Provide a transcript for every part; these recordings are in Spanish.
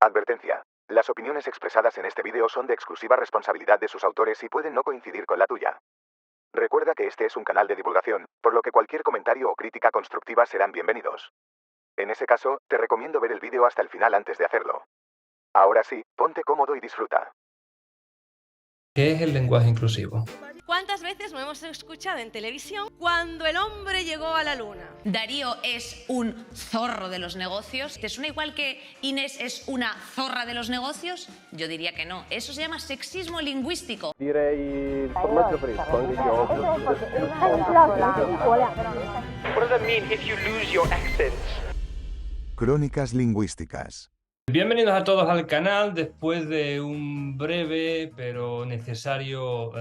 Advertencia. Las opiniones expresadas en este vídeo son de exclusiva responsabilidad de sus autores y pueden no coincidir con la tuya. Recuerda que este es un canal de divulgación, por lo que cualquier comentario o crítica constructiva serán bienvenidos. En ese caso, te recomiendo ver el vídeo hasta el final antes de hacerlo. Ahora sí, ponte cómodo y disfruta. ¿Qué es el lenguaje inclusivo? ¿Cuántas veces no hemos escuchado en televisión cuando el hombre llegó a la luna? Darío es un zorro de los negocios. ¿Te suena igual que Inés es una zorra de los negocios? Yo diría que no. Eso se llama sexismo lingüístico. Direi il formaggio fresco, anche io. What does that mean if you lose your accent? Crónicas lingüísticas. Bienvenidos a todos al canal después de un breve pero necesario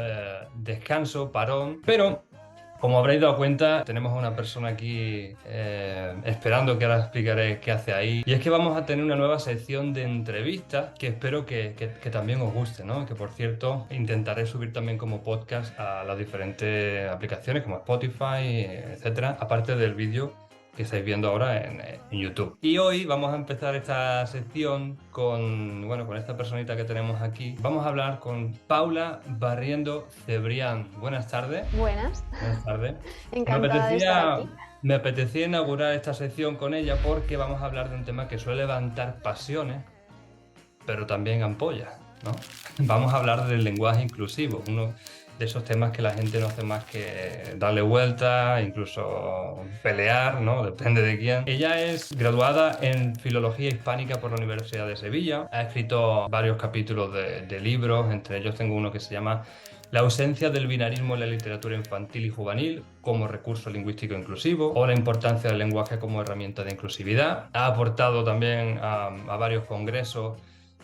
descanso, parón. Pero, como habréis dado cuenta, tenemos a una persona aquí esperando, que ahora explicaré qué hace ahí. Y es que vamos a tener una nueva sección de entrevistas que espero que también os guste, ¿no? Que, por cierto, intentaré subir también como podcast a las diferentes aplicaciones como Spotify, etcétera, aparte del vídeo que estáis viendo ahora en YouTube. Y hoy vamos a empezar esta sección con esta personita que tenemos aquí. Vamos a hablar con Paula Barriendo Cebrián. Buenas tardes. Buenas. Buenas tardes. Encantada de estar aquí. Me apetecía inaugurar esta sección con ella porque vamos a hablar de un tema que suele levantar pasiones, pero también ampollas, ¿no? Vamos a hablar del lenguaje inclusivo, uno de esos temas que la gente no hace más que darle vuelta, incluso pelear, ¿no? Depende de quién. Ella es graduada en Filología Hispánica por la Universidad de Sevilla. Ha escrito varios capítulos de libros, entre ellos tengo uno que se llama La ausencia del binarismo en la literatura infantil y juvenil como recurso lingüístico inclusivo, o la importancia del lenguaje como herramienta de inclusividad. Ha aportado también a varios congresos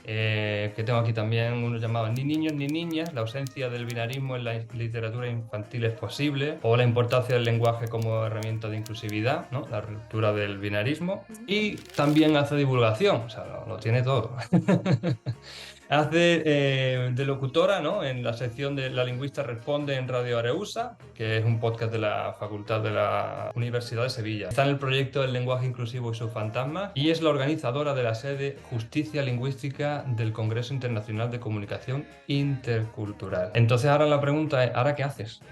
que tengo aquí también, uno llamado Ni niños ni niñas, la ausencia del binarismo en la literatura infantil es posible, o la importancia del lenguaje como herramienta de inclusividad, ¿no? La ruptura del binarismo. Y también hace divulgación, o sea, lo tiene todo. Hace de locutora, ¿no? En la sección de La Lingüista Responde en Radio Areusa, que es un podcast de la Facultad de la Universidad de Sevilla. Está en el proyecto El lenguaje inclusivo y sus fantasmas y es la organizadora de la sede Justicia Lingüística del Congreso Internacional de Comunicación Intercultural. Entonces ahora la pregunta es, ¿ahora qué haces?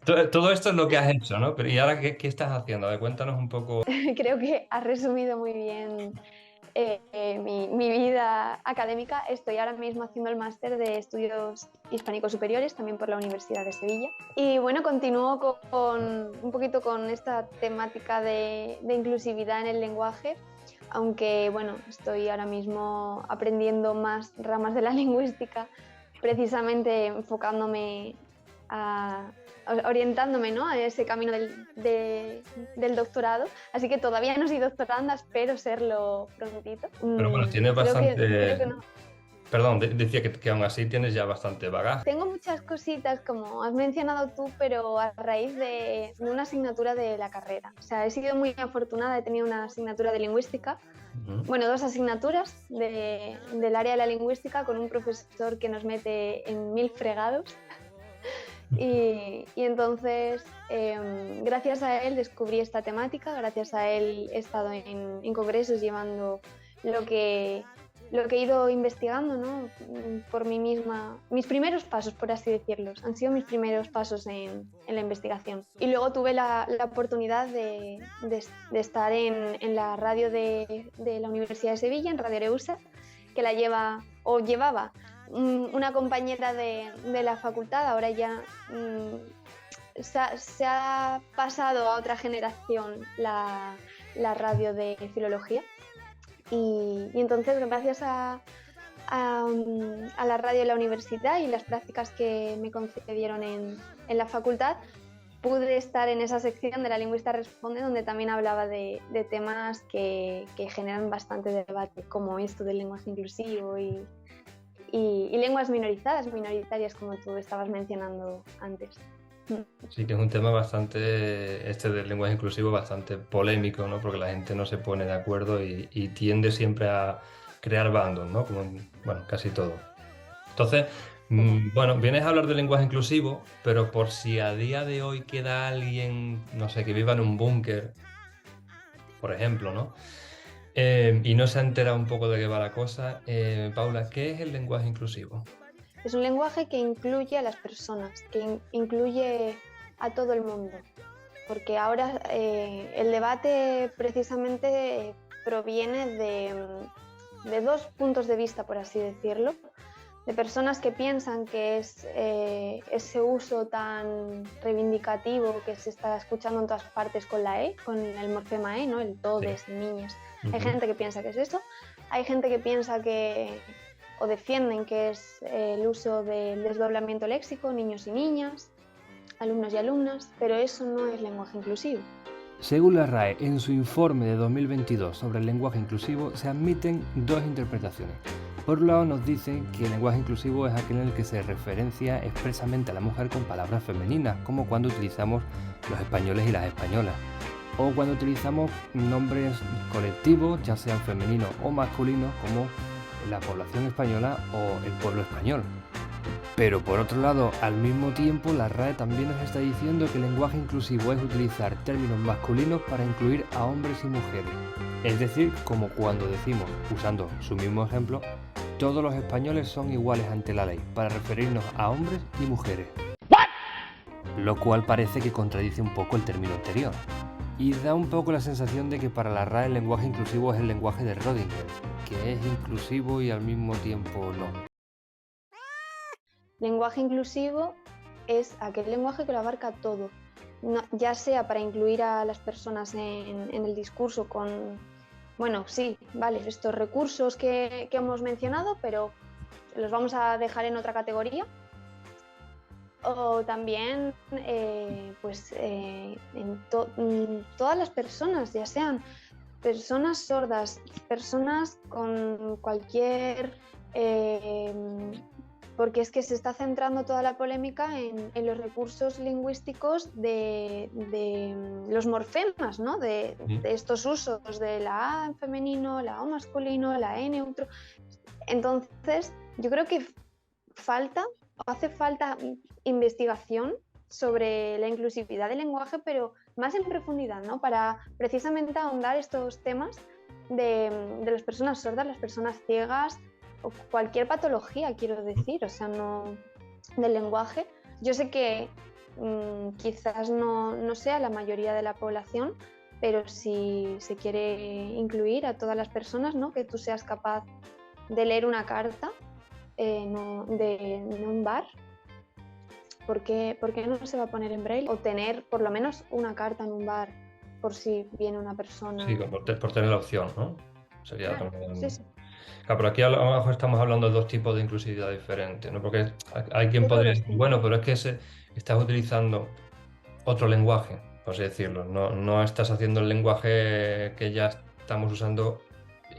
Todo esto es lo que has hecho, ¿no? Pero ¿y ahora qué estás haciendo? A ver, cuéntanos un poco. Creo que has resumido muy bien mi vida académica. Estoy ahora mismo haciendo el máster de Estudios Hispánicos Superiores, también por la Universidad de Sevilla. Y bueno, continúo un poquito con esta temática de inclusividad en el lenguaje, aunque bueno, estoy ahora mismo aprendiendo más ramas de la lingüística, precisamente enfocándome orientándome, ¿no?, a ese camino del doctorado, así que todavía no soy doctoranda, espero serlo prontito. Pero bueno, tienes bastante... Creo que no. Perdón, decía que aún así tienes ya bastante bagaje. Tengo muchas cositas, como has mencionado tú, pero a raíz de una asignatura de la carrera. O sea, he sido muy afortunada, he tenido una asignatura de lingüística, bueno, dos asignaturas del área de la lingüística, con un profesor que nos mete en 1000 fregados. Y entonces, gracias a él descubrí esta temática, gracias a él he estado en congresos llevando lo que he ido investigando, ¿no?, por mí misma. Mis primeros pasos, por así decirlo, han sido mis primeros pasos en la investigación. Y luego tuve la oportunidad de estar en la radio de la Universidad de Sevilla, en Radio Areusa, que la llevaba una compañera de la facultad. Ahora ya se ha pasado a otra generación la radio de filología y entonces, gracias a la radio de la universidad y las prácticas que me concedieron en la facultad, pude estar en esa sección de La Lingüista Responde, donde también hablaba de temas que generan bastante debate, como esto del lenguaje inclusivo y lenguas minoritarias, como tú estabas mencionando antes. Sí, que es un tema bastante, del lenguaje inclusivo, bastante polémico, ¿no? Porque la gente no se pone de acuerdo y tiende siempre a crear bandos, ¿no? Como casi todo. Entonces, bueno, vienes a hablar del lenguaje inclusivo, pero por si a día de hoy queda alguien, no sé, que viva en un búnker, por ejemplo, ¿no? Y no se ha enterado un poco de qué va la cosa. Paula, ¿qué es el lenguaje inclusivo? Es un lenguaje que incluye a las personas, que incluye a todo el mundo. Porque ahora el debate precisamente proviene de dos puntos de vista, por así decirlo. De personas que piensan que es ese uso tan reivindicativo que se está escuchando en todas partes con la E, con el morfema E, ¿no? El todes, niñas. Hay gente que piensa que es eso, hay gente que piensa que, o defienden que es el uso del desdoblamiento léxico, niños y niñas, alumnos y alumnas, pero eso no es lenguaje inclusivo. Según la RAE, en su informe de 2022 sobre el lenguaje inclusivo se admiten dos interpretaciones. Por un lado nos dicen que el lenguaje inclusivo es aquel en el que se referencia expresamente a la mujer con palabras femeninas, como cuando utilizamos los españoles y las españolas, o cuando utilizamos nombres colectivos, ya sean femeninos o masculinos, como la población española o el pueblo español. Pero por otro lado, al mismo tiempo, la RAE también nos está diciendo que el lenguaje inclusivo es utilizar términos masculinos para incluir a hombres y mujeres. Es decir, como cuando decimos, usando su mismo ejemplo, todos los españoles son iguales ante la ley, para referirnos a hombres y mujeres. Lo cual parece que contradice un poco el término anterior. Y da un poco la sensación de que para la RAE el lenguaje inclusivo es el lenguaje de Rödinger, que es inclusivo y al mismo tiempo no. Lenguaje inclusivo es aquel lenguaje que lo abarca todo, ya sea para incluir a las personas en el discurso con, bueno, sí, vale, estos recursos que hemos mencionado, pero los vamos a dejar en otra categoría. O también todas las personas, ya sean personas sordas, personas con cualquier... porque es que se está centrando toda la polémica en los recursos lingüísticos de los morfemas, ¿no? De estos usos de la A en femenino, la O masculino, la E neutro. Entonces, yo creo que hace falta investigación sobre la inclusividad del lenguaje, pero más en profundidad, ¿no? Para precisamente ahondar estos temas de las personas sordas, las personas ciegas, o cualquier patología, quiero decir, o sea, no del lenguaje. Yo sé que quizás no sea la mayoría de la población, pero si se quiere incluir a todas las personas, ¿no? Que tú seas capaz de leer una carta en un bar, ¿por qué no se va a poner en braille? O tener por lo menos una carta en un bar por si viene una persona. Sí, por tener la opción, ¿no? Sería claro, también... sí. Claro, pero aquí a lo mejor estamos hablando de dos tipos de inclusividad diferentes, ¿no? Porque hay quien podría decir, bueno, pero es que estás utilizando otro lenguaje, por así decirlo. No estás haciendo el lenguaje que ya estamos usando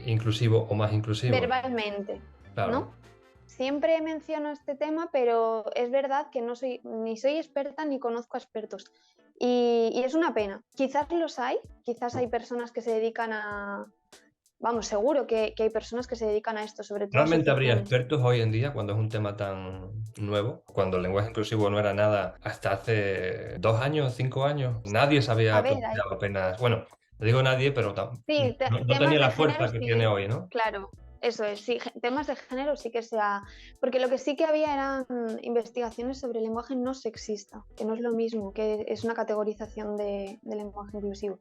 inclusivo o más inclusivo. Verbalmente, claro. ¿no? Siempre menciono este tema, pero es verdad que ni soy experta ni conozco a expertos. Y es una pena. Quizás hay personas que se dedican a... Vamos, seguro que hay personas que se dedican a esto, sobre todo. Realmente habría expertos hoy en día cuando es un tema tan nuevo, cuando el lenguaje inclusivo no era nada hasta hace 2 años, 5 años. Nadie sabía apenas. Bueno, no digo nadie, pero no tenía la fuerza que tiene hoy, ¿no? Claro, eso es. Sí, temas de género sí que sea. Porque lo que sí que había eran investigaciones sobre el lenguaje no sexista, que no es lo mismo, que es una categorización de lenguaje inclusivo.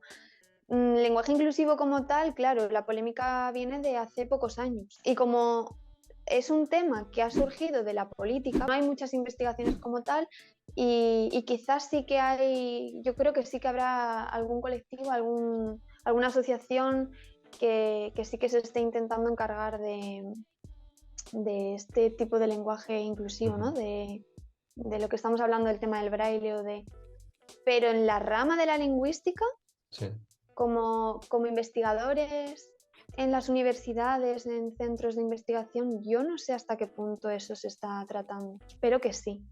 Lenguaje inclusivo como tal, claro, la polémica viene de hace pocos años y como es un tema que ha surgido de la política, no hay muchas investigaciones como tal y quizás sí que hay, yo creo que sí que habrá algún colectivo, alguna asociación que sí que se esté intentando encargar de este tipo de lenguaje inclusivo, ¿no? De lo que estamos hablando del tema del braille pero en la rama de la lingüística, sí. Como investigadores en las universidades, en centros de investigación, yo no sé hasta qué punto eso se está tratando. Espero que sí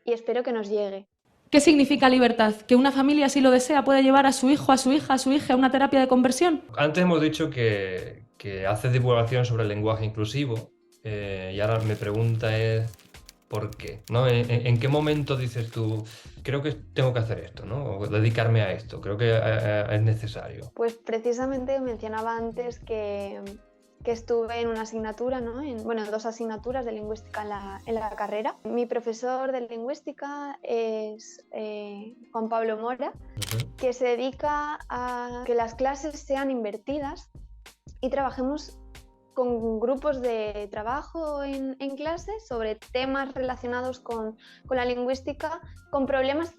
y espero que nos llegue. ¿Qué significa libertad? ¿Que una familia, si lo desea, puede llevar a su hijo, a su hija, a su hija a una terapia de conversión? Antes hemos dicho que haces divulgación sobre el lenguaje inclusivo y ahora mi pregunta es ¿Por qué? ¿No? ¿En qué momento dices tú, creo que tengo que hacer esto, ¿no? O dedicarme a esto, creo que es necesario? Pues precisamente mencionaba antes que estuve en una asignatura, ¿no? En 2 asignaturas de lingüística en la carrera. Mi profesor de lingüística es Juan Pablo Mora, que se dedica a que las clases sean invertidas y trabajemos con grupos de trabajo en clase sobre temas relacionados con la lingüística, con problemas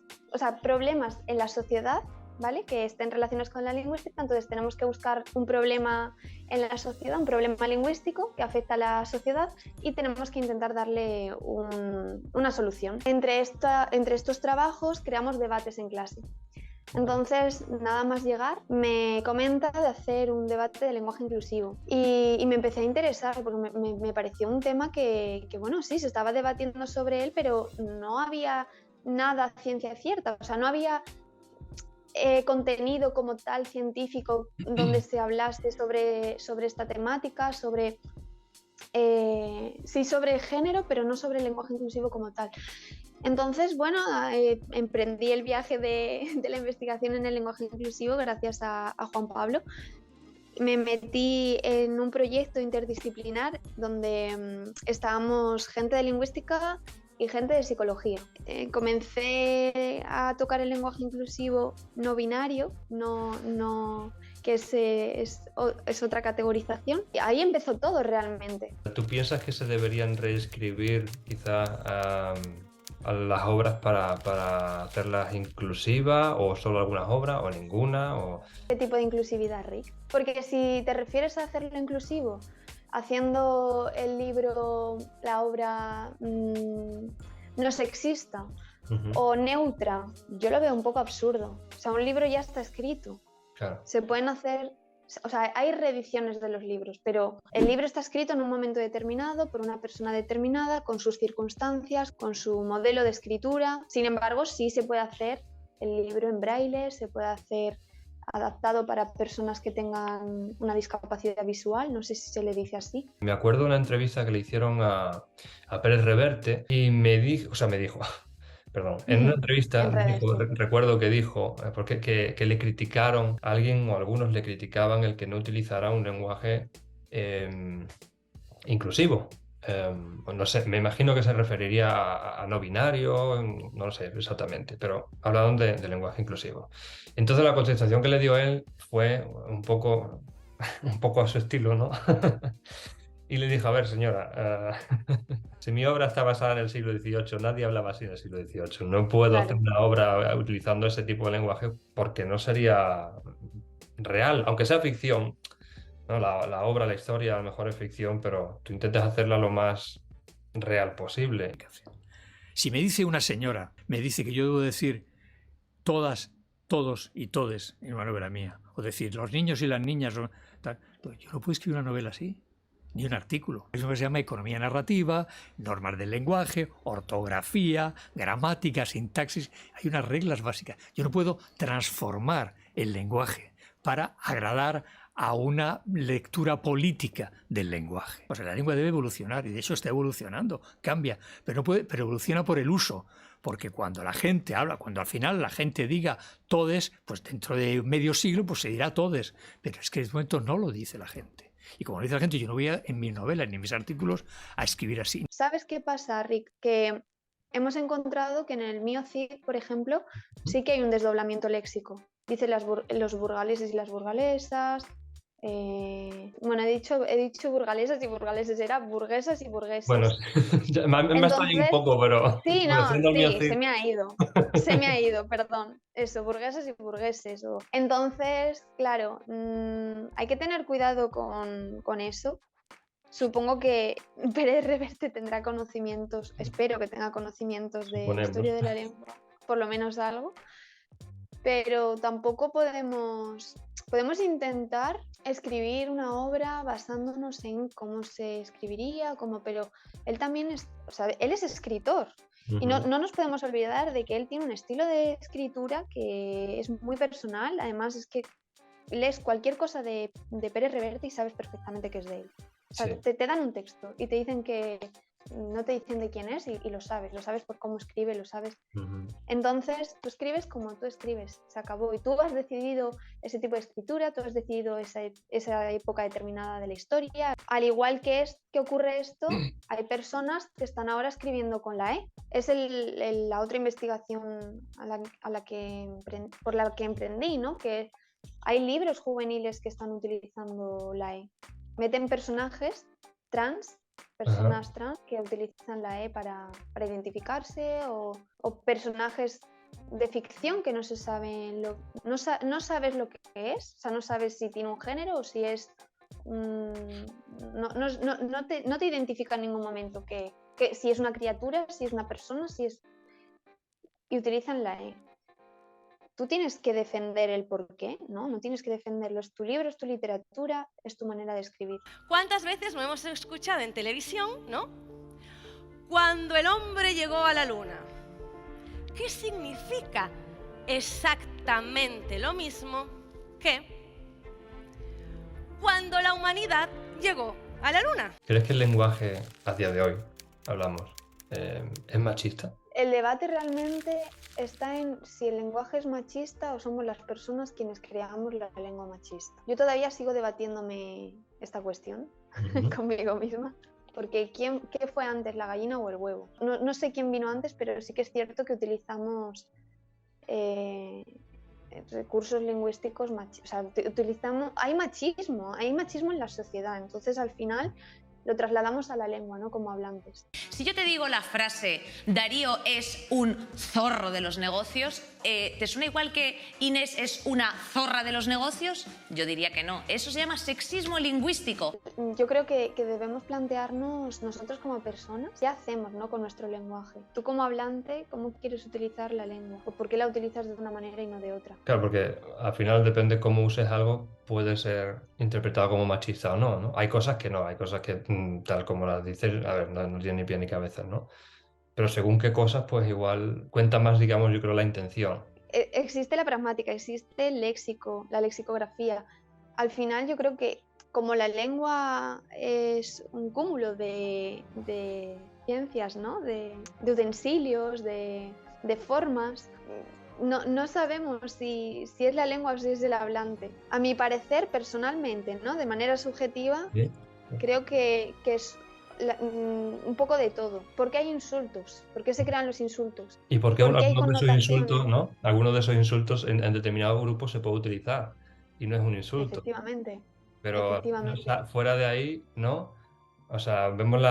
en la sociedad, ¿vale? Que estén relacionados con la lingüística. Entonces tenemos que buscar un problema en la sociedad, un problema lingüístico que afecta a la sociedad, y tenemos que intentar darle una solución. Entre estos trabajos creamos debates en clase. Entonces, nada más llegar, me comenta de hacer un debate de lenguaje inclusivo y me empecé a interesar porque me pareció un tema que, bueno, sí, se estaba debatiendo sobre él, pero no había nada ciencia cierta, o sea, no había contenido como tal científico donde se hablase sobre esta temática, sobre género, pero no sobre el lenguaje inclusivo como tal. Entonces, bueno, emprendí el viaje de la investigación en el lenguaje inclusivo gracias a Juan Pablo. Me metí en un proyecto interdisciplinar donde estábamos gente de lingüística y gente de psicología. Comencé a tocar el lenguaje inclusivo no binario, que es otra categorización. Y ahí empezó todo realmente. ¿Tú piensas que se deberían reescribir quizá a las obras para hacerlas inclusivas, o solo algunas obras o ninguna? ¿Qué tipo de inclusividad, Rick? Porque si te refieres a hacerlo inclusivo haciendo el libro, la obra no sexista o neutra, yo lo veo un poco absurdo. O sea, un libro ya está escrito. Claro. Se pueden hacer, o sea, hay reediciones de los libros, pero el libro está escrito en un momento determinado por una persona determinada, con sus circunstancias, con su modelo de escritura. Sin embargo, sí se puede hacer el libro en braille, se puede hacer adaptado para personas que tengan una discapacidad visual, no sé si se le dice así. Me acuerdo de una entrevista que le hicieron a Pérez Reverte y me dijo, perdón, en una entrevista recuerdo que dijo, porque que le criticaron, alguien o algunos le criticaban el que no utilizara un lenguaje inclusivo. No sé, me imagino que se referiría a no binario, no lo sé exactamente, pero hablaban de lenguaje inclusivo. Entonces la contestación que le dio él fue un poco a su estilo, ¿no? Y le dijo, a ver, señora, si mi obra está basada en el siglo XVIII, nadie hablaba así en el siglo XVIII. No puedo hacer una obra utilizando ese tipo de lenguaje porque no sería real, aunque sea ficción. ¿No? La obra, la historia a lo mejor es ficción, pero tú intentas hacerla lo más real posible. Si me dice una señora, me dice que yo debo decir todas, todos y todes en una novela mía, o decir los niños y las niñas, tal, yo no puedo escribir una novela así, ni un artículo. Es lo que se llama economía narrativa, normas del lenguaje, ortografía, gramática, sintaxis. Hay unas reglas básicas. Yo no puedo transformar el lenguaje para agradar a una lectura política del lenguaje. O sea, la lengua debe evolucionar, y de hecho está evolucionando, cambia, pero evoluciona por el uso, porque cuando la gente habla, cuando al final la gente diga todes, pues dentro de medio siglo pues se dirá todes, pero es que en este momento no lo dice la gente. Y como lo dice la gente, yo no voy en mis novelas ni en mis artículos a escribir así. ¿Sabes qué pasa, Rick? Que hemos encontrado que en el mío CIG, por ejemplo, sí que hay un desdoblamiento léxico. Dice los burgaleses y las burgalesas. Bueno, he dicho burgalesas y burgaleses, era burguesas y burgueses. Bueno, me ha estado un poco, pero... Sí, no, sí, se me ha ido, perdón. Eso, burguesas y burgueses. Entonces, claro, hay que tener cuidado con eso. Supongo que Pérez Reverte tendrá conocimientos, espero que tenga conocimientos de historia de la lengua, por lo menos algo. Pero tampoco podemos intentar escribir una obra basándonos en cómo se escribiría, pero él también él es escritor. Y no nos podemos olvidar de que él tiene un estilo de escritura que es muy personal. Además, es que lees cualquier cosa de Pérez Reverte y sabes perfectamente que es de él. O sea, sí. te dan un texto y te dicen que no te dicen de quién es y lo sabes por cómo escribe, lo sabes. Ujú. Entonces, tú escribes como tú escribes, se acabó. Y tú has decidido ese tipo de escritura, tú has decidido esa época determinada de la historia. Al igual que ocurre esto, hay personas que están ahora escribiendo con la E. Es la otra investigación por la que emprendí, ¿no? Que hay libros juveniles que están utilizando la E. Meten personajes trans, personas trans que utilizan la E para identificarse, o personajes de ficción que no se saben, no sabes lo que es, o sea, no sabes si tiene un género o si es... no te identifica en ningún momento que si es una criatura, si es una persona, si es... Y utilizan la E. Tú tienes que defender el porqué, ¿no? No tienes que defenderlo. Es tu libro, es tu literatura, es tu manera de escribir. ¿Cuántas veces no hemos escuchado en televisión, ¿no? Cuando el hombre llegó a la luna. ¿Qué significa? Exactamente lo mismo que cuando la humanidad llegó a la luna. ¿Crees que el lenguaje a día de hoy, hablamos, es machista? El debate realmente está en si el lenguaje es machista o somos las personas quienes creamos la lengua machista. Yo todavía sigo debatiéndome esta cuestión conmigo misma, porque ¿qué fue antes, la gallina o el huevo? No sé quién vino antes, pero sí que es cierto que utilizamos recursos lingüísticos machistas. O sea, hay machismo en la sociedad, entonces al final lo trasladamos a la lengua, ¿no? Como hablantes. Si yo te digo la frase Darío es un zorro de los negocios, ¿te suena igual que Inés es una zorra de los negocios? Yo diría que no. Eso se llama sexismo lingüístico. Yo creo que debemos plantearnos nosotros como personas qué hacemos, ¿no? Con nuestro lenguaje. Tú como hablante, ¿cómo quieres utilizar la lengua? ¿O por qué la utilizas de una manera y no de otra? Claro, porque al final depende cómo uses algo, puede ser interpretado como machista o no, ¿no? Hay cosas que no, hay cosas que tal como las dices, a ver, no tiene ni pie ni cabeza, ¿no? Pero según qué cosas, pues igual cuenta más, digamos, yo creo, la intención. Existe la pragmática, existe el léxico, la lexicografía. Al final yo creo que como la lengua es un cúmulo de ciencias, ¿no? De utensilios, de formas, no sabemos si es la lengua o si es el hablante. A mi parecer, personalmente, ¿no? De manera subjetiva, ¿Sí? Creo que es un poco de todo. ¿Por qué hay insultos? ¿Por qué se crean los insultos? ¿Y por qué ¿Por qué hay algunos de esos insultos, connotaciones? ¿no? Algunos de esos insultos en determinados grupos se puede utilizar y no es un insulto. Efectivamente. Pero fuera de ahí, ¿no? O sea, vemos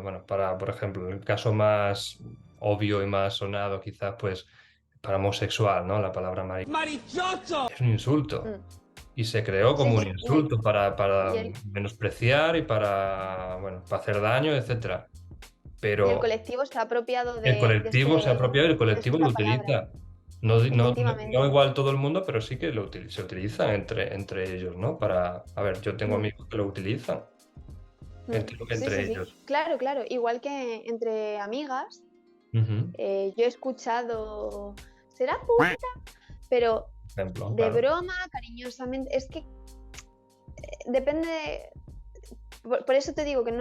bueno, por ejemplo, el caso más obvio y más sonado quizás, pues, para homosexual, ¿no? La palabra ¡Marichocho! es un insulto. Y se creó como un insulto para menospreciar y para hacer daño, etcétera. Pero y el colectivo se ha apropiado el colectivo se ha apropiado y el colectivo lo utiliza. No igual todo el mundo, pero sí que se utiliza entre ellos, ¿no? A ver, yo tengo amigos que lo utilizan entre ellos. Claro, igual que entre amigas. Yo he escuchado, será puta, pero ejemplo, de broma, cariñosamente, es que depende. Por eso te digo que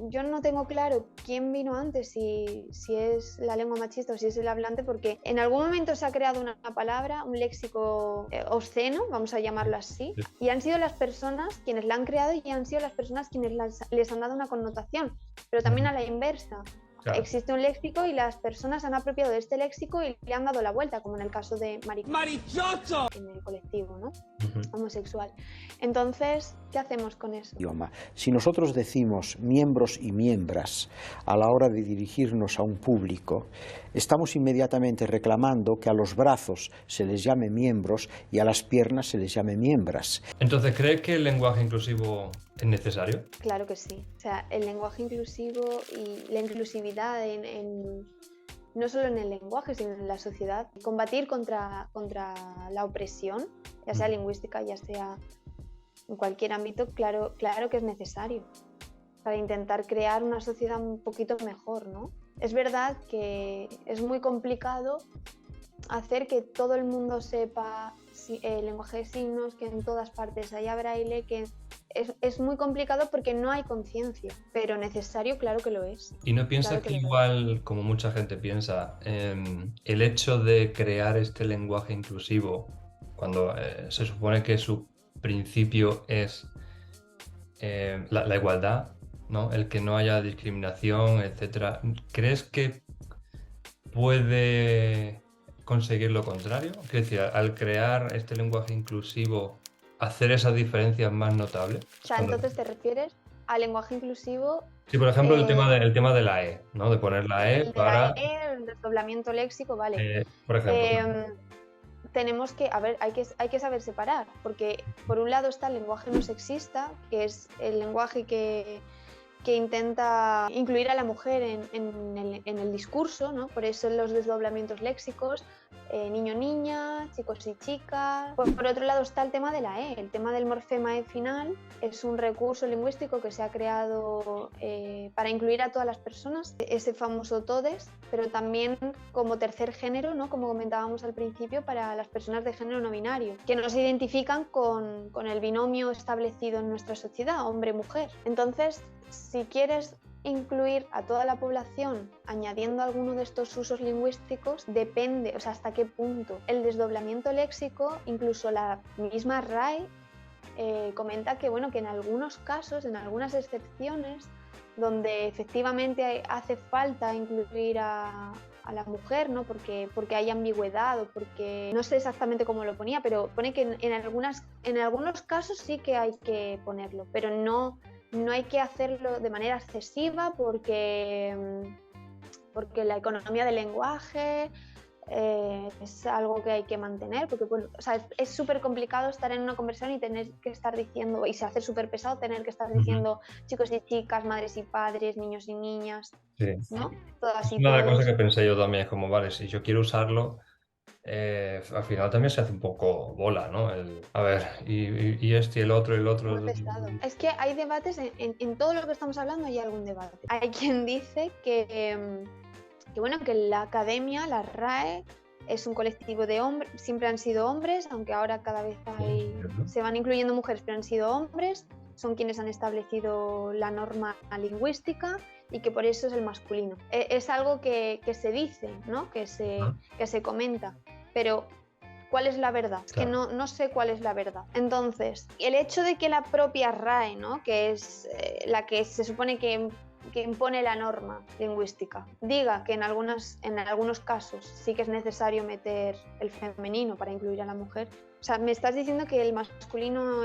yo no tengo claro quién vino antes, si es la lengua machista o si es el hablante, porque en algún momento se ha creado una palabra, un léxico obsceno, vamos a llamarlo así, y han sido las personas quienes la han creado y han sido las personas quienes les han dado una connotación, pero también a la inversa. Claro. Existe un léxico y las personas han apropiado de este léxico y le han dado la vuelta, como en el caso de ¡Marichocho! En el colectivo, ¿no? Homosexual. Entonces, ¿qué hacemos con eso? Si nosotros decimos miembros y miembras a la hora de dirigirnos a un público, estamos inmediatamente reclamando que a los brazos se les llame miembros y a las piernas se les llame miembras. Entonces, ¿crees que el lenguaje inclusivo es necesario? Claro que sí. O sea, el lenguaje inclusivo y la inclusividad no solo en el lenguaje, sino en la sociedad. Combatir contra la opresión, ya sea lingüística, ya sea en cualquier ámbito, claro que es necesario para intentar crear una sociedad un poquito mejor, ¿no? Es verdad que es muy complicado hacer que todo el mundo sepa el lenguaje de signos, que en todas partes haya braille, que es muy complicado porque no hay conciencia, pero necesario, claro que lo es. ¿Y no piensas Claro que lo es. igual, como mucha gente piensa, el hecho de crear este lenguaje inclusivo, cuando se supone que su principio es la igualdad, ¿no? El que no haya discriminación, etcétera, ¿crees que puede conseguir lo contrario? Es decir, al crear este lenguaje inclusivo, hacer esas diferencias más notables. O sea, entonces te refieres al lenguaje inclusivo. Sí, por ejemplo, el tema de la E, ¿no? De poner la E El de para, la E, el desdoblamiento léxico, vale. por ejemplo. Tenemos que, a ver, hay que saber separar, porque por un lado está el lenguaje no sexista, que es el lenguaje que intenta incluir a la mujer en el discurso, ¿no? Por eso los desdoblamientos léxicos, niño-niña, chicos y chicas. Por otro lado está el tema de la E, el tema del morfema E final, es un recurso lingüístico que se ha creado para incluir a todas las personas, ese famoso todes, pero también como tercer género, ¿no? Como comentábamos al principio, para las personas de género no binario, que no se identifican con el binomio establecido en nuestra sociedad, hombre-mujer. Entonces, si quieres incluir a toda la población añadiendo alguno de estos usos lingüísticos, depende, o sea, hasta qué punto. El desdoblamiento léxico, incluso la misma RAE comenta que, bueno, que en algunos casos, en algunas excepciones, donde efectivamente hace falta incluir a la mujer, ¿no? Porque hay ambigüedad o porque no sé exactamente cómo lo ponía, pero pone que en algunos casos sí que hay que ponerlo, pero no hay que hacerlo de manera excesiva porque la economía del lenguaje es algo que hay que mantener, porque bueno, o sea, es súper complicado estar en una conversación y tener que estar diciendo, y se hace súper pesado tener que estar diciendo chicos y chicas, madres y padres, niños y niñas, Sí. ¿no? Todas y Una de las todos. cosas que pensé yo también es como, vale, si yo quiero usarlo, al final también se hace un poco bola, ¿no? A ver, y este y el otro y el otro. Muy pesado. Es que hay debates, en todo lo que estamos hablando hay algún debate. Hay quien dice que bueno, que la academia, la RAE, es un colectivo de hombres, siempre han sido hombres, aunque ahora cada vez se van incluyendo mujeres, pero han sido hombres, son quienes han establecido la norma lingüística y que por eso es el masculino. Es algo que se dice, ¿no? Que se comenta, pero ¿cuál es la verdad? Es que no sé cuál es la verdad. Entonces, el hecho de que la propia RAE, ¿no? Que es la que se supone que impone la norma lingüística, diga que en algunos casos sí que es necesario meter el femenino para incluir a la mujer. O sea, me estás diciendo que el masculino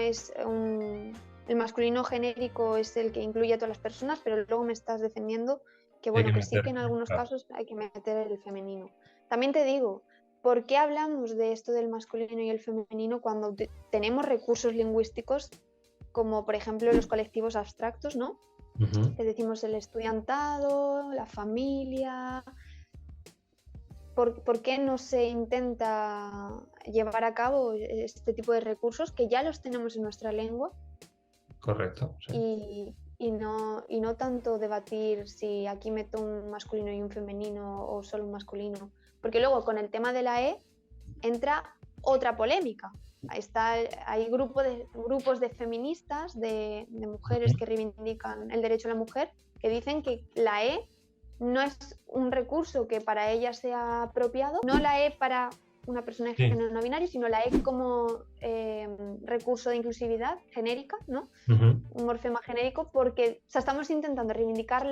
genérico es el que incluye a todas las personas, pero luego me estás defendiendo que bueno, que sí que en algunos casos hay que meter el femenino. También te digo, ¿por qué hablamos de esto del masculino y el femenino cuando tenemos recursos lingüísticos como por ejemplo los colectivos abstractos, ¿no? Que decimos el estudiantado, la familia. ¿Por qué no se intenta llevar a cabo este tipo de recursos que ya los tenemos en nuestra lengua? Correcto. Sí. Y no tanto debatir si aquí meto un masculino y un femenino o solo un masculino, porque luego con el tema de la E entra otra polémica. Hay grupos de feministas, de mujeres que reivindican el derecho a la mujer, que dicen que la E no es un recurso que para ellas sea apropiado, no la E para una persona de género no binario, sino la E como recurso de inclusividad genérica, ¿no? Un morfema genérico, porque estamos intentando reivindicar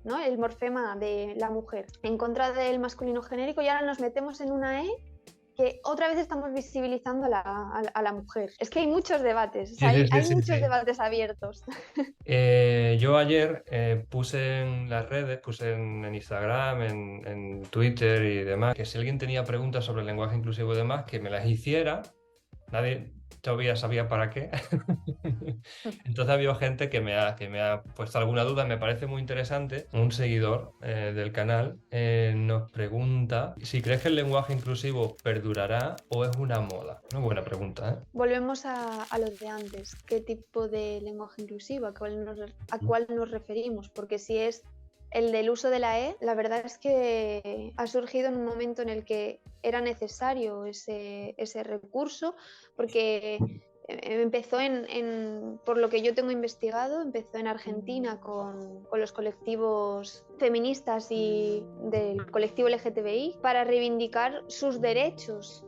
¿no? el morfema de la mujer en contra del masculino genérico y ahora nos metemos en una E que otra vez estamos visibilizando a la mujer. Es que hay muchos debates, o sea, hay muchos debates abiertos. Yo ayer puse en las redes, puse en Instagram, en Twitter y demás, que si alguien tenía preguntas sobre el lenguaje inclusivo y demás, que me las hiciera. Nadie todavía sabía para qué. Entonces ha habido gente que me ha puesto alguna duda. Me parece muy interesante. Un seguidor del canal nos pregunta si crees que el lenguaje inclusivo perdurará o es una moda. Una buena pregunta, ¿eh? Volvemos a lo de antes. ¿Qué tipo de lenguaje inclusivo? ¿A cuál nos referimos? Porque si es el del uso de la E, la verdad es que ha surgido en un momento en el que era necesario ese recurso, porque empezó por lo que yo tengo investigado, empezó en Argentina con los colectivos feministas y del colectivo LGTBI para reivindicar sus derechos.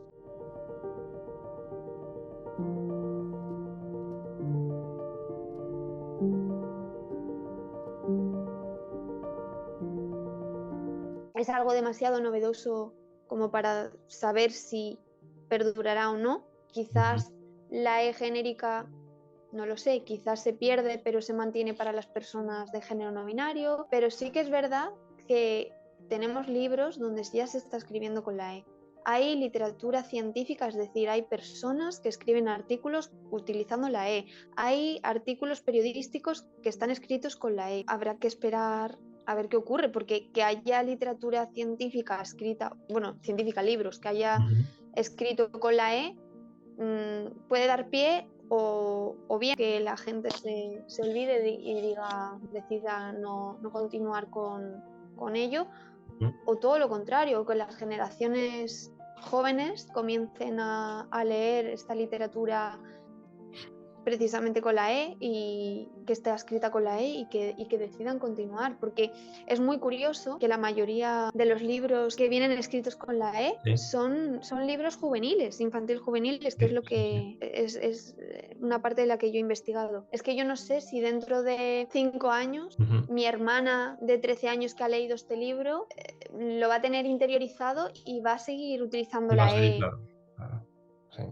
Es algo demasiado novedoso como para saber si perdurará o no. Quizás la E genérica, no lo sé, quizás se pierde, pero se mantiene para las personas de género no binario. Pero sí que es verdad que tenemos libros donde ya se está escribiendo con la E. Hay literatura científica, es decir, hay personas que escriben artículos utilizando la E. Hay artículos periodísticos que están escritos con la E. Habrá que esperar a ver qué ocurre, porque que haya literatura científica escrita, bueno, científica, libros, que haya escrito con la E, puede dar pie o bien que la gente se olvide y decida no continuar con ello, o todo lo contrario, que las generaciones jóvenes comiencen a leer esta literatura precisamente con la E y que esté escrita con la E y que decidan continuar, porque es muy curioso que la mayoría de los libros que vienen escritos con la E son libros juveniles, infantil juveniles, que es lo que es una parte de la que yo he investigado. Es que yo no sé si dentro de 5 años mi hermana de 13 años que ha leído este libro lo va a tener interiorizado y va a seguir utilizando la E. Claro. Sí.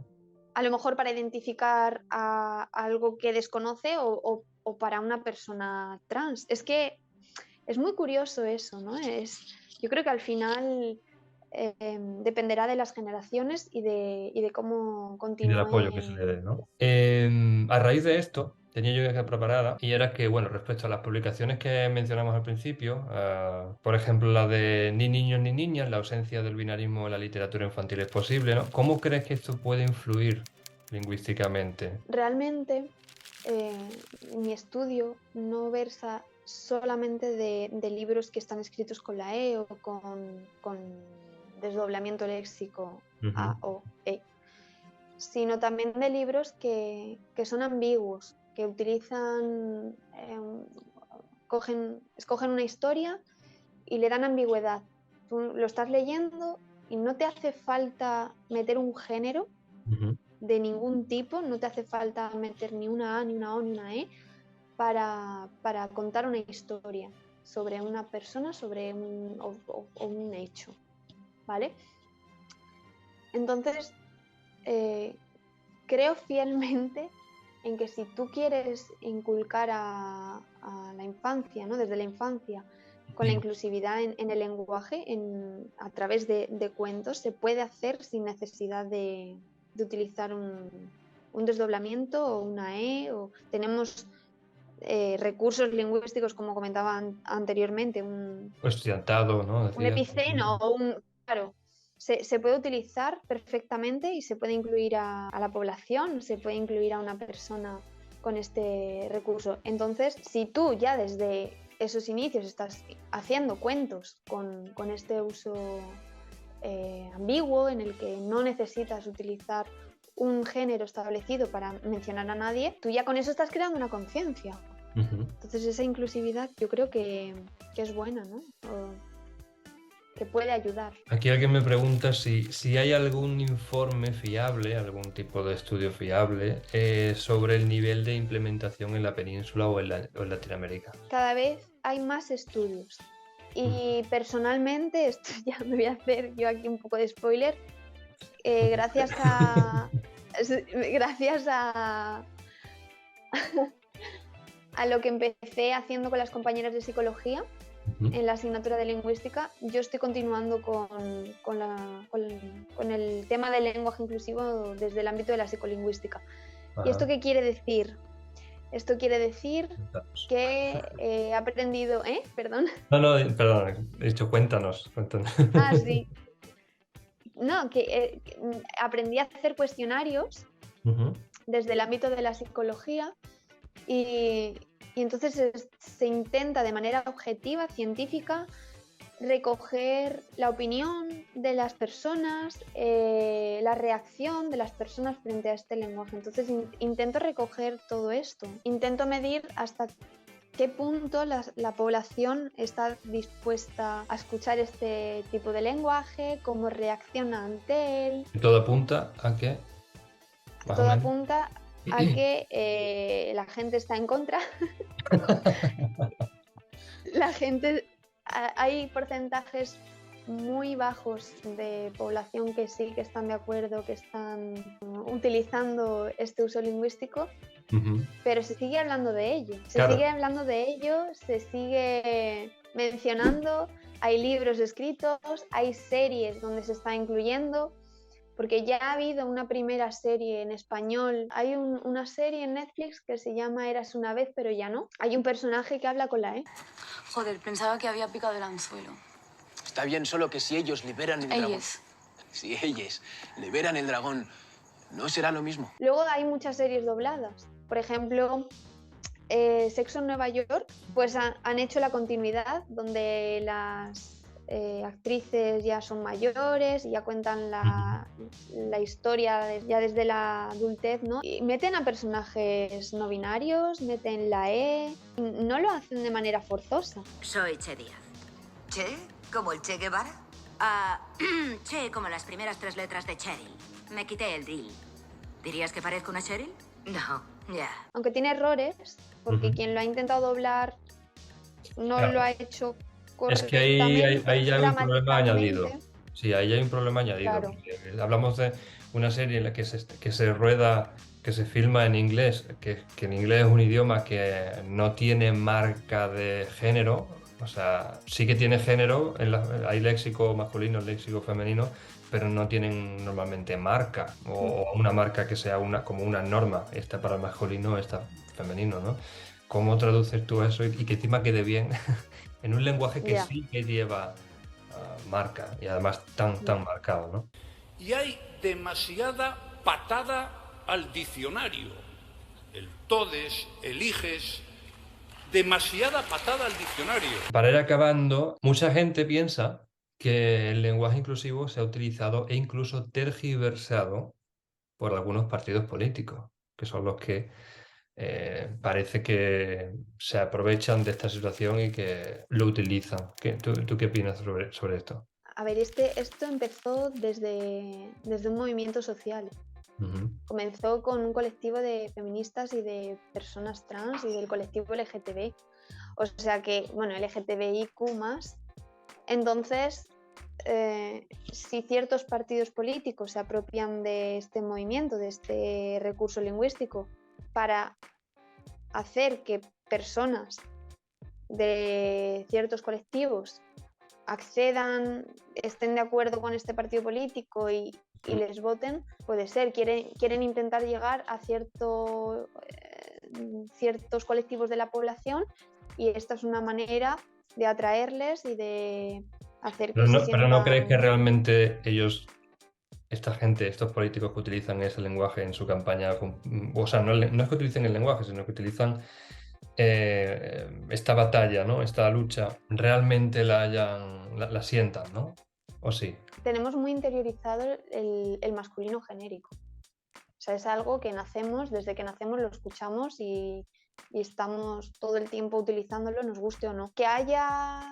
A lo mejor para identificar a algo que desconoce o para una persona trans. Es que es muy curioso eso, ¿no? Yo creo que al final dependerá de las generaciones y de cómo continúe. Y del apoyo que se le dé, ¿no? A raíz de esto, tenía yo ya preparada, y era que, bueno, respecto a las publicaciones que mencionamos al principio, por ejemplo, la de Ni niños ni niñas, la ausencia del binarismo en la literatura infantil es posible, ¿no? ¿Cómo crees que esto puede influir lingüísticamente? Realmente, mi estudio no versa solamente de libros que están escritos con la E o con desdoblamiento léxico A o E, sino también de libros que son ambiguos, que utilizan, escogen una historia y le dan ambigüedad. Tú lo estás leyendo y no te hace falta meter un género de ningún tipo, no te hace falta meter ni una A, ni una O, ni una E para contar una historia sobre una persona, sobre un hecho, ¿vale? Entonces, creo fielmente en que si tú quieres inculcar a la infancia, ¿no? Desde la infancia, con la inclusividad en el lenguaje, a través de cuentos, se puede hacer sin necesidad de utilizar un desdoblamiento o una E. Tenemos recursos lingüísticos, como comentaba anteriormente, un Estudiantado, ¿no? Un epiceno o claro. Se puede utilizar perfectamente y se puede incluir a la población, se puede incluir a una persona con este recurso. Entonces, si tú ya desde esos inicios estás haciendo cuentos con este uso ambiguo, en el que no necesitas utilizar un género establecido para mencionar a nadie, tú ya con eso estás creando una conciencia. Entonces esa inclusividad yo creo que es buena, ¿no? Que puede ayudar. Aquí alguien me pregunta si hay algún informe fiable, algún tipo de estudio fiable sobre el nivel de implementación en la península o en Latinoamérica. Cada vez hay más estudios y personalmente, esto ya me voy a hacer yo aquí un poco de spoiler, gracias a lo que empecé haciendo con las compañeras de psicología en la asignatura de lingüística, yo estoy continuando con el tema del lenguaje inclusivo desde el ámbito de la psicolingüística. ¿Y esto qué quiere decir? Esto quiere decir que he aprendido... ¿Perdón? No, perdón, he dicho cuéntanos. Ah, sí. No, que aprendí a hacer cuestionarios desde el ámbito de la psicología y entonces se intenta de manera objetiva, científica, recoger la opinión de las personas, la reacción de las personas frente a este lenguaje. Entonces intento recoger todo esto, intento medir hasta qué punto la población está dispuesta a escuchar este tipo de lenguaje, cómo reacciona ante él. Todo apunta a que... Todo apunta a que la gente está en contra. La gente... Hay porcentajes muy bajos de población que sí que están de acuerdo, que están utilizando este uso lingüístico, pero se sigue hablando de ello. Se sigue mencionando, hay libros escritos, hay series donde se está incluyendo, porque ya ha habido una primera serie en español. Hay una serie en Netflix que se llama Érase una vez, pero ya no. Hay un personaje que habla con la E. Joder, pensaba que había picado el anzuelo. Está bien, solo que si ellos liberan el dragón... Si ellos liberan el dragón, ¿no será lo mismo? Luego hay muchas series dobladas. Por ejemplo, Sexo en Nueva York, pues han hecho la continuidad donde las actrices ya son mayores y ya cuentan la historia ya desde la adultez, ¿no? Y meten a personajes no binarios, meten la E, no lo hacen de manera forzosa. Soy Che Díaz. ¿Che? ¿Como el Che Guevara? Che, como las primeras 3 letras de Cheryl. Me quité el drill. ¿Dirías que parezco una Cheryl? No, ya. Aunque tiene errores, porque quien lo ha intentado doblar no lo ha hecho. Es que ahí ya hay un problema añadido. Sí, ahí ya hay un problema añadido. Claro. Hablamos de una serie en la que se rueda, que se filma en inglés, que en inglés es un idioma que no tiene marca de género. O sea, sí que tiene género, hay léxico masculino, léxico femenino, pero no tienen normalmente marca o una marca que sea como una norma. Esta para el masculino, esta femenino, ¿no? ¿Cómo traduces tú eso y que encima quede bien? En un lenguaje que sí que lleva marca y además tan marcado, ¿no? Y hay demasiada patada al diccionario. El todes, el iges, demasiada patada al diccionario. Para ir acabando, mucha gente piensa que el lenguaje inclusivo se ha utilizado e incluso tergiversado por algunos partidos políticos, que son los que parece que se aprovechan de esta situación y que lo utilizan. ¿Tú qué opinas sobre esto? A ver, esto empezó desde un movimiento social. Comenzó con un colectivo de feministas y de personas trans y del colectivo LGTB. O sea que, bueno, LGTBIQ+. Entonces, si ciertos partidos políticos se apropian de este movimiento, de este recurso lingüístico, para hacer que personas de ciertos colectivos accedan, estén de acuerdo con este partido político y les voten, puede ser, quieren intentar llegar a ciertos colectivos de la población y esta es una manera de atraerles y de hacer que Pero no crees que realmente estos políticos que utilizan ese lenguaje en su campaña, o sea, no es que utilicen el lenguaje, sino que utilizan esta batalla, ¿no? Esta lucha, realmente la sientan, ¿no? ¿O sí? Tenemos muy interiorizado el masculino genérico. O sea, es algo que desde que nacemos lo escuchamos y estamos todo el tiempo utilizándolo, nos guste o no. Que haya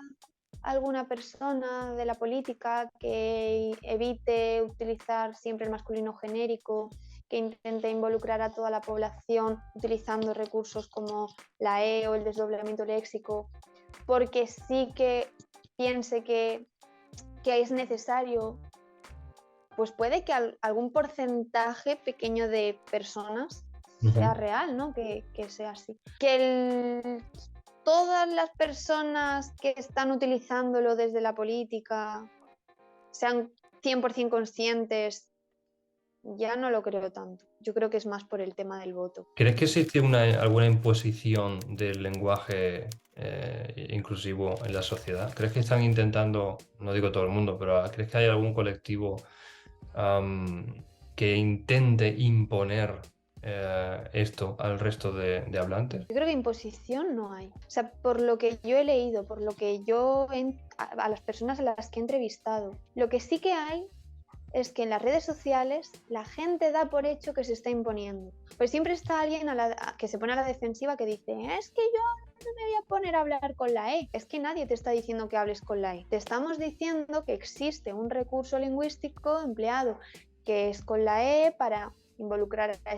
alguna persona de la política que evite utilizar siempre el masculino genérico, que intente involucrar a toda la población utilizando recursos como la E o el desdoblamiento léxico, porque sí que piense que es necesario, pues puede que algún porcentaje pequeño de personas sea real, ¿no? Que sea así. Que todas las personas que están utilizándolo desde la política sean 100% conscientes, ya no lo creo tanto. Yo creo que es más por el tema del voto. ¿Crees que existe alguna imposición del lenguaje inclusivo en la sociedad? ¿Crees que están intentando, no digo todo el mundo, pero crees que hay algún colectivo que intente imponer esto al resto de hablantes? Yo creo que imposición no hay. O sea, por lo que yo he leído, por lo que a las personas a las que he entrevistado, lo que sí que hay es que en las redes sociales la gente da por hecho que se está imponiendo. Pues siempre está alguien que se pone a la defensiva que dice, es que yo no me voy a poner a hablar con la E. Es que nadie te está diciendo que hables con la E. Te estamos diciendo que existe un recurso lingüístico empleado que es con la E para involucrar a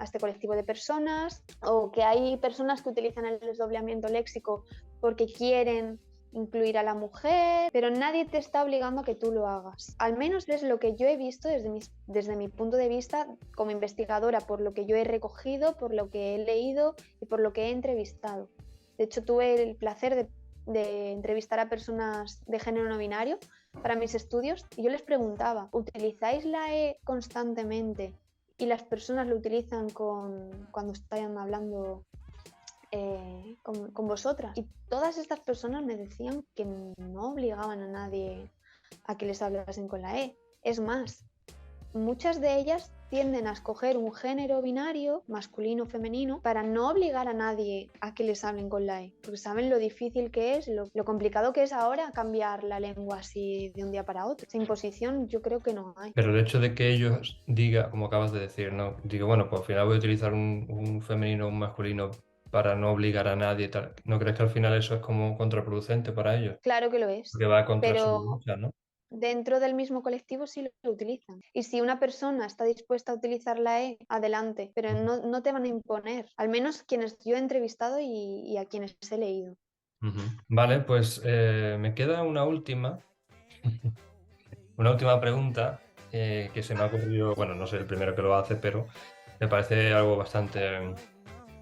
este colectivo de personas, o que hay personas que utilizan el desdoblamiento léxico porque quieren incluir a la mujer, pero nadie te está obligando a que tú lo hagas. Al menos es lo que yo he visto desde mi punto de vista como investigadora, por lo que yo he recogido, por lo que he leído y por lo que he entrevistado. De hecho, tuve el placer de entrevistar a personas de género no binario para mis estudios y yo les preguntaba, ¿utilizáis la E constantemente? Y las personas lo utilizan cuando están hablando con vosotras. Y todas estas personas me decían que no obligaban a nadie a que les hablasen con la E. Es más, muchas de ellas tienden a escoger un género binario, masculino o femenino, para no obligar a nadie a que les hablen con la E, porque saben lo difícil que es, lo complicado que es ahora cambiar la lengua así de un día para otro. Esa imposición yo creo que no hay. Pero el hecho de que ellos digan, como acabas de decir, ¿no? Digo, bueno, pues al final voy a utilizar un femenino o un masculino para no obligar a nadie, tal. ¿No crees que al final eso es como contraproducente para ellos? Claro que lo es. Porque va contra su lucha, ¿no? Dentro del mismo colectivo sí lo utilizan. Y si una persona está dispuesta a utilizar la E, adelante, pero no te van a imponer, al menos quienes yo he entrevistado y a quienes he leído. Vale, pues me queda una última pregunta que se me ha ocurrido, bueno, no soy el primero que lo hace, pero me parece algo bastante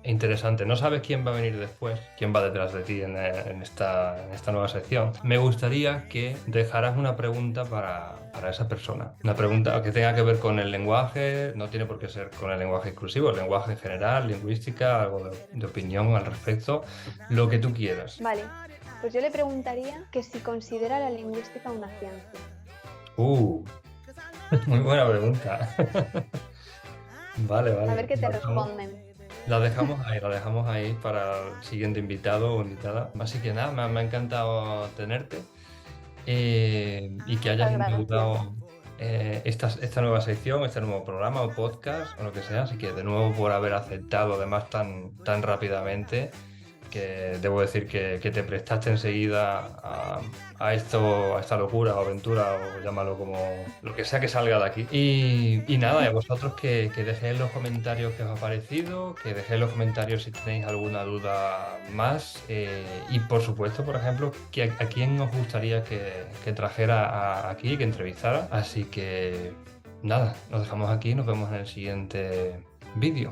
interesante. No sabes quién va a venir después, quién va detrás de ti en esta nueva sección. Me gustaría que dejaras una pregunta para esa persona. Una pregunta que tenga que ver con el lenguaje, no tiene por qué ser con el lenguaje inclusivo, el lenguaje en general, lingüística, algo de opinión al respecto, lo que tú quieras. Vale, pues yo le preguntaría que si considera la lingüística una ciencia. Muy buena pregunta. Vale. A ver qué te responden. La dejamos ahí para el siguiente invitado o invitada. Así que nada, me ha encantado tenerte y que hayas inaugurado esta nueva sección, este nuevo programa o podcast o lo que sea. Así que de nuevo por haber aceptado además tan rápidamente, que debo decir que te prestaste enseguida a esta locura o aventura, o llámalo como lo que sea que salga de aquí. Y nada, y a vosotros que dejéis en los comentarios qué os ha parecido, que dejéis en los comentarios si tenéis alguna duda más y por supuesto, por ejemplo, a quién os gustaría que trajera aquí, que entrevistara. Así que nada, nos dejamos aquí y nos vemos en el siguiente vídeo.